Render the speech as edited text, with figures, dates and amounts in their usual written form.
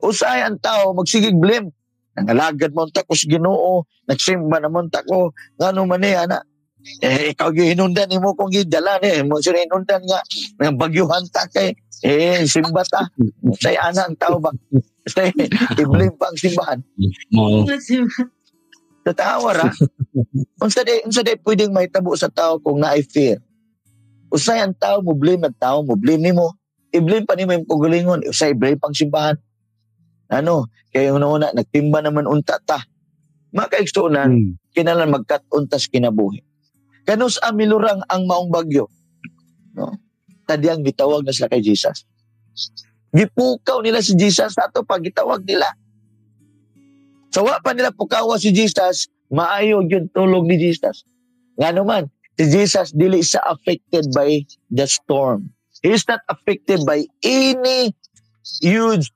Usay ang tao magsigig blame. Nangalagad mo takos Ginoo, nagsimba naman tako, ngano man ana. Ikaw gihinundan nimo kung gidala ni mo sila hinundan nga ng bagyuhan ta kay simba ta. Say ana ang tao ba? Say i-blame pa ang simbahan. Tatawa ra. Unsa day pwedeng mahitabo sa tao kung naay fear. Usay ang tao mo blame ng tao, mo blame nimo. I-blame pa nimo yung kagalingon, usay blame pang simbahan. Kaya una nagtimba naman unta ta. Makaigsunan, kinalan magkat-untas kinabuhi. Kanus amilurang ang maong bagyo. No? Tadyang gitawag na sila kay Jesus. Gipukaw nila si Jesus ato pag gitawag nila. Sawa pa nila pukawa si Jesus, maayo yung tulog ni Jesus. Nga naman, si Jesus dili sa affected by the storm. He is not affected by any huge